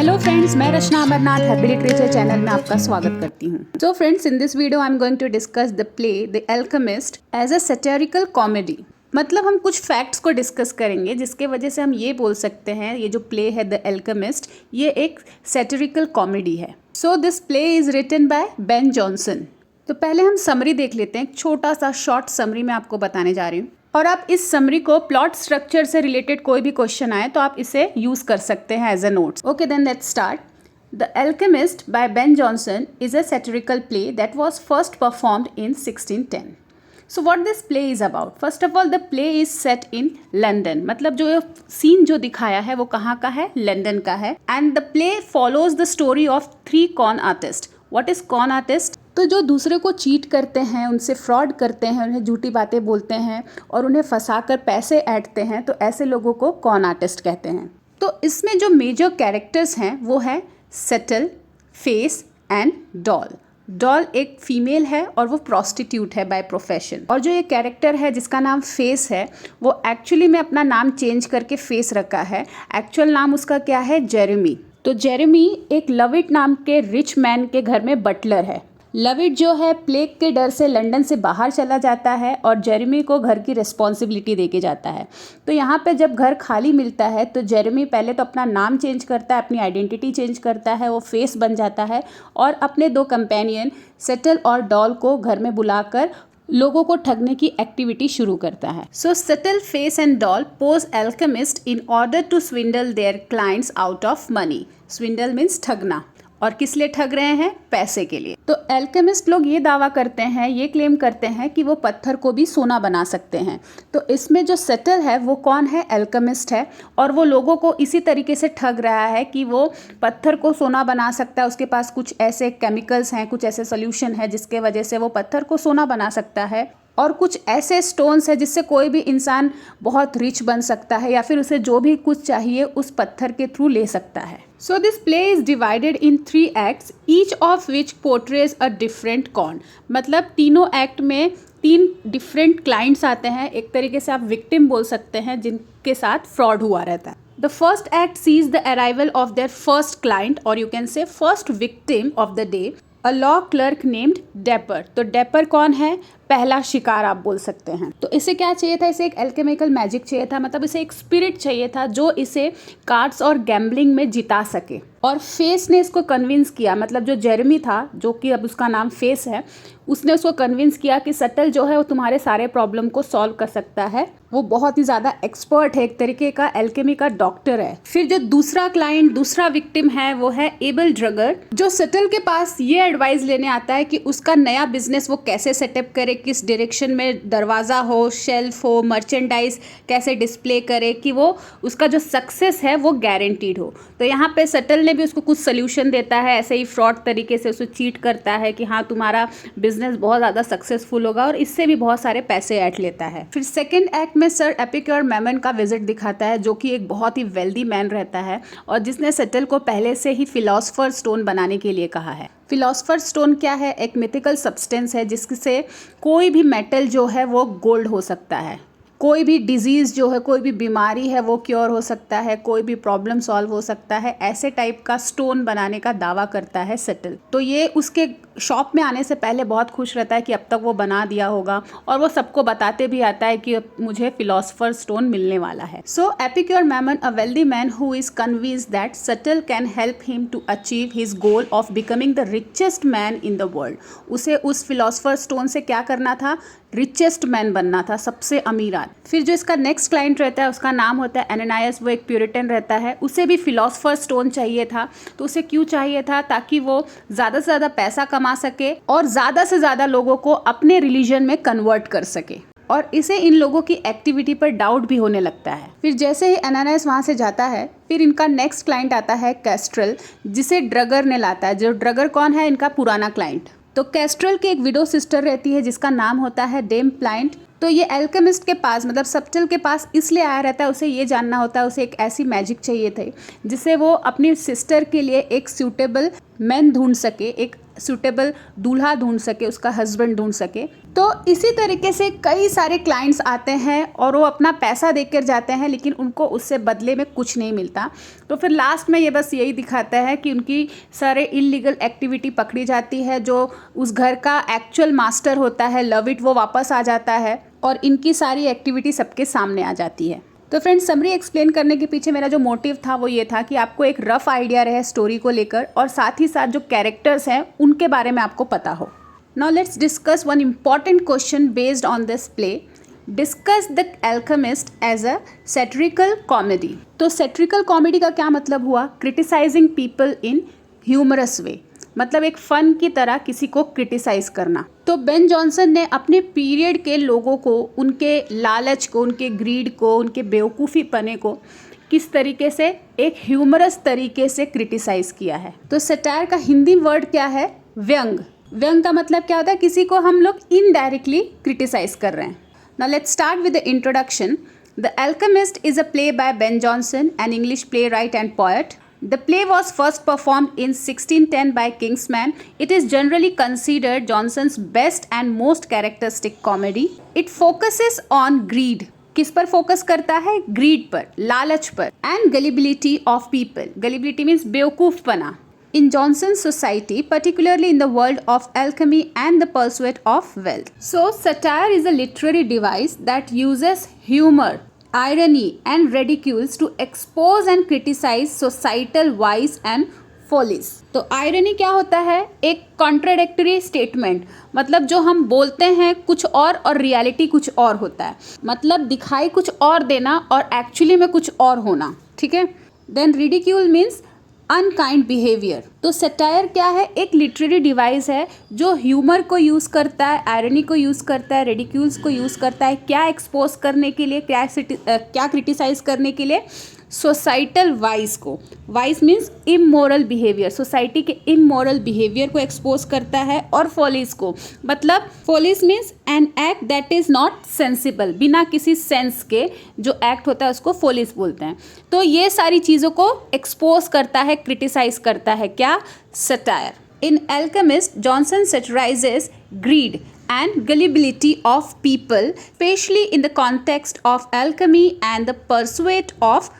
Hello friends, मैं Rachna Amarnath Happy Literature channel में आपका स्वागत करती हूँ। So friends, in this video I am going to discuss the play the Alchemist as a satirical comedy. मतलब हम कुछ फैक्ट्स को डिस्कस करेंगे जिसके वजह से हम ये बोल सकते हैं ये जो प्ले है द एल्केमिस्ट, ये एक सैटिरिकल कॉमेडी है। So this play is written by Ben Jonson. तो पहले हम समरी देख लेते हैं। एक छोटा सा शॉर्ट समरी मैं आपको बताने जा रही हूँ और आप इस समरी को प्लॉट स्ट्रक्चर से रिलेटेड कोई भी क्वेश्चन आए तो आप इसे यूज कर सकते हैं as a notes. Okay, then let's start. The Alchemist by Ben Jonson is a satirical play that was first performed in 1610. So what this play is about? First of all the play is set in London. मतलब जो scene जो दिखाया है वो कहाँ का है? London का है। And the play follows the story of 3 cone artist. What is cone artist? तो जो दूसरे को चीट करते हैं, उनसे फ्रॉड करते हैं, उन्हें झूठी बातें बोलते हैं और उन्हें फंसाकर पैसे ऐंठते हैं, तो ऐसे लोगों को कॉन आर्टिस्ट कहते हैं। तो इसमें जो मेजर कैरेक्टर्स हैं वो है settle, Face and doll. Doll एक फीमेल है और वो प्रोस्टिट्यूट है बाय प्रोफेशन। और जो ये कैरेक्टर है जिसका नाम फेस है, वो एक्चुअली में अपना नाम चेंज करके फेस रखा है। एक्चुअल नाम उसका क्या है? जेरेमी। तो जेरेमी एक लविट नाम के रिच मैन के घर में बटलर है। लविट जो है प्लेग के डर से लंदन से बाहर चला जाता है और जेरेमी को घर की रिस्पॉन्सिबिलिटी देके जाता है। तो यहाँ पे जब घर खाली मिलता है तो जेरेमी पहले तो अपना नाम चेंज करता है, अपनी आइडेंटिटी चेंज करता है, वो फेस बन जाता है और अपने 2 कंपेनियन सेटल और डॉल को घर में बुलाकर लोगों को ठगने की एक्टिविटी शुरू करता है। So Subtle, Face and Dol pose alchemist in order to swindle their clients out of money. Swindle means ठगना। और किस लिए ठग रहे हैं? पैसे के लिए। तो एल्केमिस्ट लोग ये दावा करते हैं, ये क्लेम करते हैं कि वो पत्थर को भी सोना बना सकते हैं। तो इसमें जो सेटल है वो कौन है? एल्केमिस्ट है। और वो लोगों को इसी तरीके से ठग रहा है कि वो पत्थर को सोना बना सकता है। उसके पास कुछ ऐसे केमिकल्स हैं, कुछ ऐसे सोल्यूशन है जिसके वजह से वो पत्थर को सोना बना सकता है। और कुछ ऐसे स्टोन्स है जिससे कोई भी इंसान बहुत रिच बन सकता है या फिर उसे जो भी कुछ चाहिए उस पत्थर के थ्रू ले सकता है। So this play is divided in 3 acts, each of which portrays a different con. मतलब तीनों एक्ट में 3 डिफरेंट क्लाइंट्स आते हैं। एक तरीके से आप विक्टिम बोल सकते हैं जिनके साथ फ्रॉड हुआ रहता है। The first act sees the arrival of their first client और you can say first victim of the day, a law clerk named Dapper. तो डेपर कौन है? पहला शिकार आप बोल सकते हैं। तो इसे क्या चाहिए था? इसे एक एल्केमिकल मैजिक चाहिए था। मतलब इसे एक स्पिरिट चाहिए था जो इसे कार्ड्स और गैम्बलिंग में जिता सके। और फेस ने इसको कन्विंस किया। मतलब जो जेरेमी था, जो कि अब उसका नाम फेस है, उसने उसको कन्विंस किया कि सटल जो है वो तुम्हारे सारे प्रॉब्लम को सॉल्व कर सकता है। वो बहुत ही ज़्यादा एक्सपर्ट है, एक तरीके का एल्केमी का डॉक्टर है। फिर जो दूसरा क्लाइंट, दूसरा विक्टिम है वो है एबल ड्रगर, जो सटल के पास ये एडवाइस लेने आता है कि उसका नया बिजनेस वो कैसे सेटअप करे, किस डायरेक्शन में दरवाज़ा हो, शेल्फ हो, मर्चेंडाइज कैसे डिस्प्ले करे कि वो उसका जो सक्सेस है वो गारंटीड हो। तो यहाँ पे सटल ने भी उसको कुछ सोल्यूशन देता है, ऐसे ही फ्रॉड तरीके से उसे चीट करता है कि हाँ तुम्हारा बिजनेस बहुत ज़्यादा सक्सेसफुल होगा और इससे भी बहुत सारे पैसे ऐंठ लेता है। फिर सेकेंड एक्ट में सर एपिक्योर मेमन का विजिट दिखाता है, जो कि एक बहुत ही वेल्दी मैन रहता है और जिसने सटल को पहले से ही फिलोसफर स्टोन बनाने के लिए कहा है। फिलोसफर स्टोन क्या है? एक मिथिकल सब्सटेंस है जिससे कोई भी मेटल जो है वो गोल्ड हो सकता है, कोई भी डिजीज़ जो है, कोई भी बीमारी है वो क्योर हो सकता है, कोई भी प्रॉब्लम सॉल्व हो सकता है। ऐसे टाइप का स्टोन बनाने का दावा करता है सेटल। तो ये उसके शॉप में आने से पहले बहुत खुश रहता है कि अब तक वो बना दिया होगा और वो सबको बताते भी आता है कि मुझे फिलोसफर स्टोन मिलने वाला है। So Epicure Mammon, a wealthy man who is convinced that Subtle can help him to achieve his goal of becoming the richest man in the world. उसे उस फिलोसफर स्टोन से क्या करना था? रिचेस्ट मैन बनना था, सबसे अमीर आदमी। फिर जो इसका नेक्स्ट क्लाइंट रहता है उसका नाम होता है एनानियास। वो एक प्यूरिटन रहता है, उसे भी फिलोसफर स्टोन चाहिए था। तो उसे क्यों चाहिए था? ताकि वो ज़्यादा से ज़्यादा पैसा कमा सके और ज़्यादा से ज़्यादा लोगों को अपने रिलीजन में कन्वर्ट कर सके। और इसे इन लोगों की एक्टिविटी पर डाउट भी होने लगता है। फिर जैसे ही एनानियास वहाँ से जाता है, फिर इनका नेक्स्ट क्लाइंट आता है कैस्ट्रल, जिसे ड्रगर ने लाता है। जो ड्रगर कौन है? इनका पुराना क्लाइंट। तो कैस्ट्रल की एक विडो सिस्टर रहती है जिसका नाम होता है डेम प्लाइंट। तो ये एल्केमिस्ट के पास, मतलब सटल के पास इसलिए आया रहता है, उसे ये जानना होता है, उसे एक ऐसी मैजिक चाहिए थे जिससे वो अपनी सिस्टर के लिए एक सूटेबल मैन ढूंढ सके, एक सूटेबल दूल्हा ढूंढ सके, उसका हस्बैंड ढूंढ सके। तो इसी तरीके से कई सारे क्लाइंट्स आते हैं और वो अपना पैसा देकर जाते हैं, लेकिन उनको उससे बदले में कुछ नहीं मिलता। तो फिर लास्ट में ये बस यही दिखाता है कि उनकी सारे इलीगल एक्टिविटी पकड़ी जाती है, जो उस घर का एक्चुअल मास्टर होता है लव इट, वो वापस आ जाता है और इनकी सारी एक्टिविटी सबके सामने आ जाती है। तो फ्रेंड्स, समरी एक्सप्लेन करने के पीछे मेरा जो मोटिव था वो ये था कि आपको एक रफ आइडिया रहे स्टोरी को लेकर, और साथ ही साथ जो कैरेक्टर्स हैं उनके बारे में आपको पता हो। Now let's discuss one important question based on this play. Discuss the Alchemist as a satirical comedy. तो सैटिरिकल कॉमेडी का क्या मतलब हुआ? Criticising people in humorous way, मतलब एक फन की तरह किसी को क्रिटिसाइज करना। तो बेन जॉनसन ने अपने पीरियड के लोगों को, उनके लालच को, उनके ग्रीड को, उनके बेवकूफ़ी पने को किस तरीके से एक ह्यूमरस तरीके से क्रिटिसाइज किया है। तो सटायर का हिंदी वर्ड क्या है? व्यंग। व्यंग का मतलब क्या होता है? किसी को हम लोग इनडायरेक्टली क्रिटिसाइज कर रहे हैं। Now let's start with the introduction. The alchemist is a play by Ben Johnson, an English play right and poet. The play was first performed in 1610 by Kingsman. It is generally considered Johnson's best and most characteristic comedy. It focuses on greed. किस पर focus करता है? Grid पर, लालच पर, and gullibility of people. Gullibility means बेवकूफपना. In Johnson's society, particularly in the world of alchemy and the pursuit of wealth. So, satire is a literary device that uses humor, irony and ridicules to expose and criticize societal vice and follies. तो irony क्या होता है? एक contradictory statement, मतलब जो हम बोलते हैं कुछ और रियलिटी कुछ और होता है, मतलब दिखाई कुछ और देना और एक्चुअली में कुछ और होना, ठीक है। Then ridicule means unkind behaviour. तो सटायर क्या है? एक लिटरेरी डिवाइस है जो ह्यूमर को यूज़ करता है, आयरनी को यूज़ करता है, रेडिक्यूल्स को यूज़ करता है। क्या एक्सपोज करने के लिए, क्या क्रिटिसाइज करने के लिए? सोसाइटल वाइस को। Vice means immoral behaviour, society के इमोरल बिहेवियर को एक्सपोज करता है। और फॉलीज को, मतलब follies means an act that is not sensible, बिना किसी सेंस के जो एक्ट होता है उसको फॉलीज बोलते हैं। तो ये सारी चीज़ों को एक्सपोज करता है, क्रिटिसाइज करता है क्या? Satire. In alchemist, Johnson satirizes greed and gullibility of people, especially in the context of alchemy and the pursuit of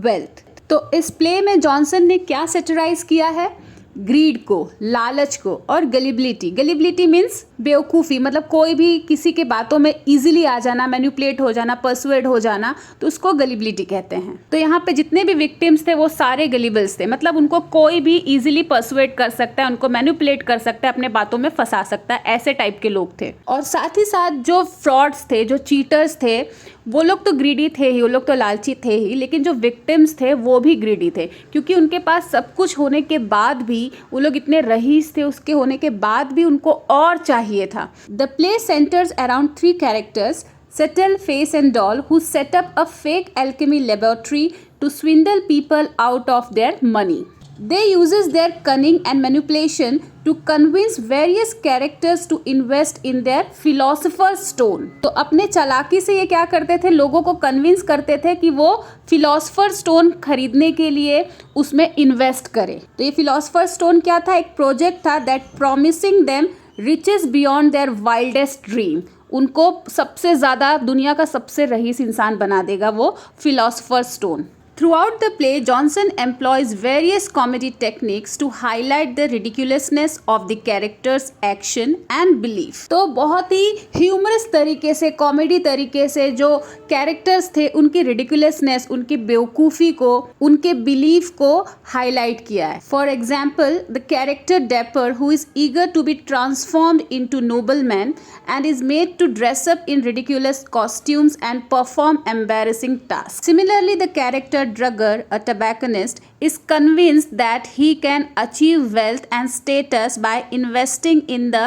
wealth. तो इस प्ले में जॉनसन ने क्या सेटराइज किया है? ग्रीड को, लालच को, और गलिबिलिटी। गलिबिलिटी मीन्स बेवकूफ़ी, मतलब कोई भी किसी के बातों में इजीली आ जाना, मैनिपुलेट हो जाना, परसुएड हो जाना, तो उसको गलिबिलिटी कहते हैं। तो यहाँ पे जितने भी विक्टिम्स थे वो सारे गलिबल्स थे, मतलब उनको कोई भी इजीली परसुएड कर सकता है, उनको मैनिपुलेट कर सकता है, अपने बातों में फंसा सकता है, ऐसे टाइप के लोग थे। और साथ ही साथ जो फ्रॉड्स थे, जो चीटर्स थे, वो लोग तो ग्रीडी थे ही, वो लोग तो लालची थे ही, लेकिन जो विक्टिम्स थे वो भी ग्रीडी थे, क्योंकि उनके पास सब कुछ होने के बाद भी, वो लोग इतने रईस थे उसके होने के बाद भी उनको और चाहिए था। The play centres around 3 characters, Settle, Face and Doll, who set up a fake alchemy laboratory to swindle people out of their money. They uses their cunning and manipulation to convince various characters to invest in their philosopher's stone. तो अपने चालाकी से ये क्या करते थे? लोगों को कन्विंस करते थे कि वो फिलोसफर स्टोन खरीदने के लिए उसमें इन्वेस्ट करें। तो ये फिलोसफर स्टोन क्या था? एक प्रोजेक्ट था that promising them riches beyond their wildest dream. उनको सबसे ज़्यादा, दुनिया का सबसे रईस इंसान बना देगा वो philosopher stone. Throughout the play, Johnson employs various comedy techniques to highlight the ridiculousness of the characters' action and belief. तो बहुत ही ह्यूमरस तरीके से, कॉमेडी तरीके से जो कैरेक्टर्स थे उनकी रिडिकुलसनेस, उनकी बेवकूफ़ी को, उनके बिलीफ को हाईलाइट किया है। For example, the character Dapper who is eager to be transformed into nobleman and is made to dress up in ridiculous costumes and perform embarrassing tasks. Similarly, the character Drugger, a tobacconist, is convinced that he can achieve wealth and status by investing in the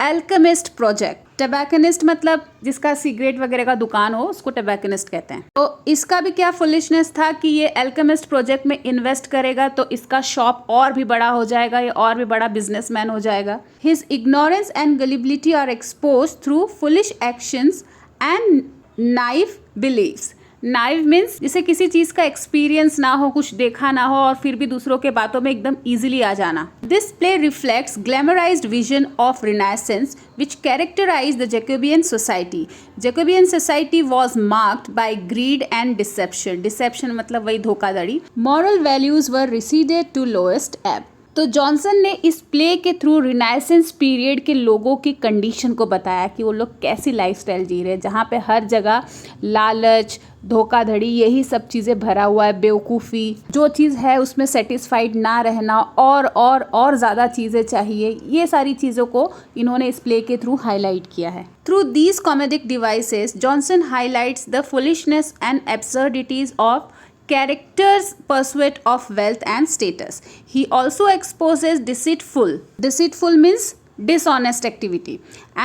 alchemist project. टबैकनिस्ट मतलब जिसका cigarette वगैरह का दुकान हो उसको टबैकनिस्ट कहते हैं। तो इसका भी क्या फुलिशनेस था कि ये एल्केमिस्ट प्रोजेक्ट में इन्वेस्ट करेगा तो इसका शॉप और भी बड़ा हो जाएगा, ये और भी बड़ा बिजनेसमैन हो जाएगा। His ignorance and gullibility are expose through foolish actions and naive beliefs. Naive means जिसे किसी चीज का एक्सपीरियंस ना हो, कुछ देखा ना हो और फिर भी दूसरों के बातों में एकदम इजीली आ जाना। This play reflects glamorised vision of renaissance which characterized the Jacobean society. Jacobean society was marked by greed and deception. Deception मतलब वही धोखाधड़ी। Moral values were receded to lowest ebb. तो जॉनसन ने इस प्ले के through renaissance period के लोगों की कंडीशन को बताया कि वो लोग कैसी लाइफस्टाइल जी रहे हैं, जहाँ पे हर जगह लालच, धोखाधड़ी, यही सब चीज़ें भरा हुआ है, बेवकूफ़ी, जो चीज़ है उसमें सेटिस्फाइड ना रहना और ज़्यादा चीज़ें चाहिए, ये सारी चीज़ों को इन्होंने इस प्ले के थ्रू हाईलाइट किया है। Through these comedic devices Jonson highlights the foolishness and absurdities of characters' pursuit of wealth and status. He also exposes deceitful means dishonest activity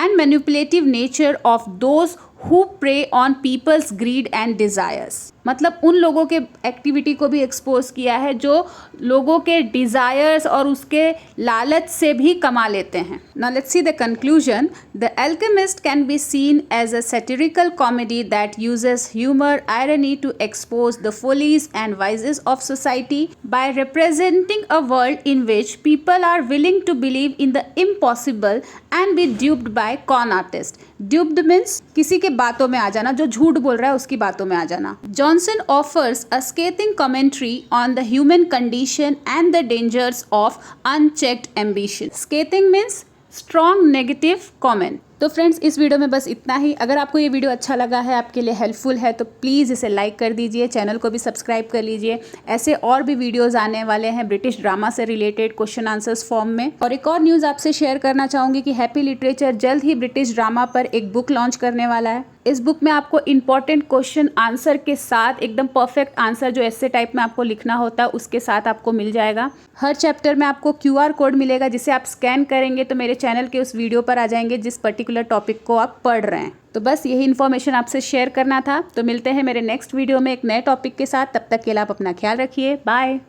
and manipulative nature of those who prey on people's greed and desires. मतलब उन लोगों के activity को भी expose किया है जो लोगों के डिज़ायर्स और उसके लालच से भी कमा लेते हैं। Now let's see the conclusion. The Alchemist can be seen as a satirical comedy that uses humor, irony to expose the follies and vices of society by representing a world in which people are willing to believe in the impossible and be duped by con artists. Duped means किसी के बातों में आ जाना, जो झूठ बोल रहा है उसकी बातों में आ जाना। Johnson offers a scathing commentary on the human condition and the dangers of unchecked ambition. Scathing means strong negative comment. तो फ्रेंड्स इस वीडियो में बस इतना ही। अगर आपको ये वीडियो अच्छा लगा है, आपके लिए हेल्पफुल है, तो प्लीज़ इसे लाइक कर दीजिए, चैनल को भी सब्सक्राइब कर लीजिए। ऐसे और भी वीडियोस आने वाले हैं ब्रिटिश ड्रामा से रिलेटेड क्वेश्चन आंसर्स फॉर्म में। और एक और न्यूज़ आपसे शेयर करना चाहूँगी कि हैप्पी लिटरेचर जल्द ही ब्रिटिश ड्रामा पर एक बुक लॉन्च करने वाला है। इस बुक में आपको इंपॉर्टेंट क्वेश्चन आंसर के साथ एकदम परफेक्ट आंसर जो ऐसे टाइप में आपको लिखना होता है उसके साथ आपको मिल जाएगा। हर चैप्टर में आपको QR कोड मिलेगा जिसे आप स्कैन करेंगे तो मेरे चैनल के उस वीडियो पर आ जाएंगे जिस पर्टिकुलर टॉपिक को आप पढ़ रहे हैं। तो बस यही इन्फॉर्मेशन आपसे शेयर करना था। तो मिलते हैं मेरे नेक्स्ट वीडियो में एक नए टॉपिक के साथ। तब तक के लिए आप अपना ख्याल रखिए। बाय।